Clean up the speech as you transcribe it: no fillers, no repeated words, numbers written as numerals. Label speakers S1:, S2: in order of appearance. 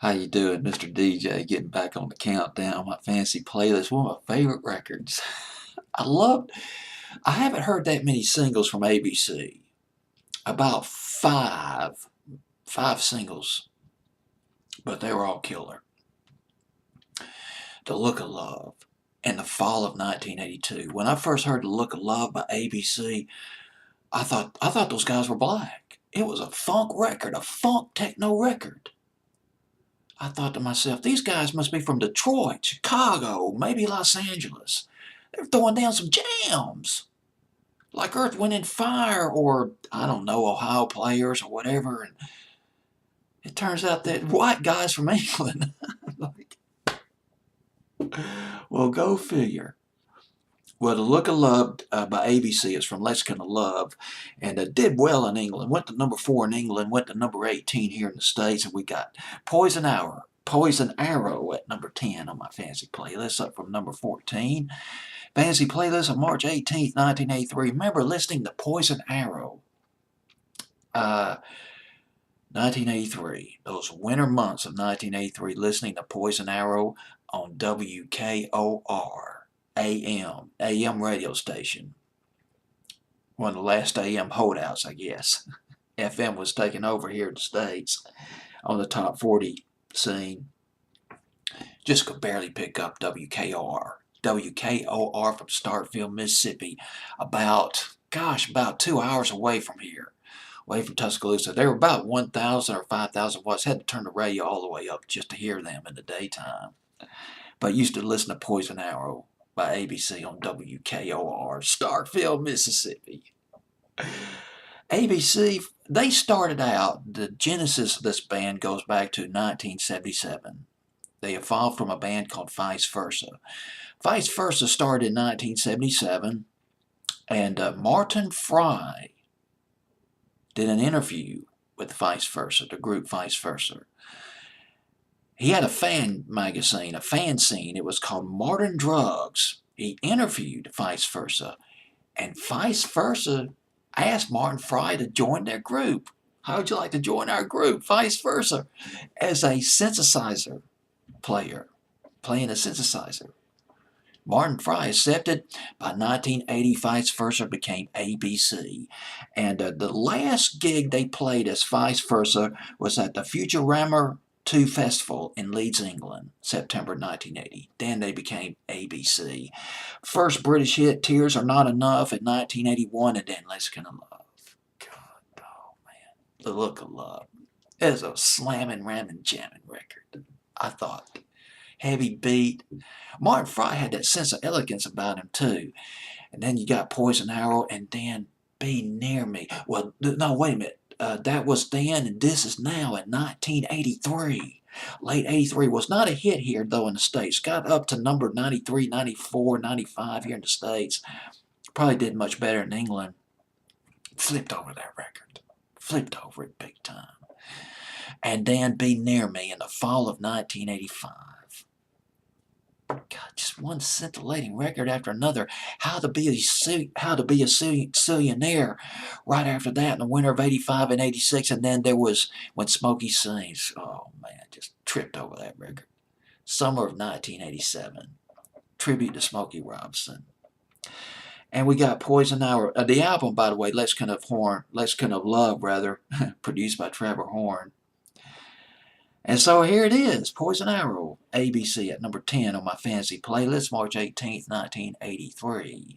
S1: How you doing, Mr. DJ? Getting back on the countdown, my fancy playlist, one of my favorite records. I loved. I haven't heard that many singles from ABC. About five singles, but they were all killer. The Look of Love and the Fall of 1982. When I first heard The Look of Love by ABC, I thought those guys were black. It was a funk record, a funk techno record. I thought to myself, these guys must be from Detroit, Chicago, maybe Los Angeles. They're throwing down some jams. Like Earth, Wind, and Fire, or, I don't know, Ohio Players or whatever. And it turns out that white guys from England. Like, well, go figure. Well, The Look of Love by ABC is from Lexicon of Love, and did well in England. Went to number 4 in England, went to number 18 here in the States, and we got Poison Arrow at number 10 on my fancy playlist, up from number 14. Fancy playlist of March 18th, 1983. Remember listening to Poison Arrow. 1983, those winter months of 1983, listening to Poison Arrow on WKOR. AM radio station. One of the last AM holdouts, I guess. FM was taking over here in the States on the top 40 scene. Just could barely pick up WKOR. WKOR from Starkville, Mississippi. About 2 hours away from here. Away from Tuscaloosa. They were about 1,000 or 5,000 watts. Had to turn the radio all the way up just to hear them in the daytime. But used to listen to Poison Arrow by ABC on WKOR, Starkville, Mississippi. ABC, they started out, the genesis of this band goes back to 1977. They evolved from a band called Vice Versa. Vice Versa started in 1977, and Martin Fry did an interview with Vice Versa, the group Vice Versa. He had a fan magazine, a fanzine. It was called Modern Drugs. He interviewed Vice Versa, and Vice Versa asked Martin Fry to join their group. How would you like to join our group, Vice Versa, as a synthesizer player, playing a synthesizer? Martin Fry accepted. By 1980, Vice Versa became ABC. And the last gig they played as Vice Versa was at the Futurama 2 Festival in Leeds, England, September 1980. Then they became ABC. First British hit, Tears Are Not Enough, in 1981, and then Lexicon of Love. God, oh man. The Look of Love. It is a slamming, ramming, jamming record. I thought. Heavy beat. Martin Fry had that sense of elegance about him too. And then you got Poison Arrow, and then Be Near Me. Well, no, wait a minute. That was then, and this is now in 1983. Late 83 was not a hit here, though, in the States. Got up to number 93, 94, 95 here in the States. Probably did much better in England. Flipped over that record. Flipped over it big time. And then Be Near Me in the fall of 1985. God, just one scintillating record after another. How to Be a Zillionaire right after that in the winter of 85 and 86. And then there was When Smokey Sings. Oh, man, just tripped over that record. Summer of 1987. Tribute to Smokey Robinson. And we got Poison Arrow. The album, by the way, Lexicon of Love, produced by Trevor Horn. And so here it is, Poison Arrow, ABC at number 10 on my fancy playlist, March 18th, 1983.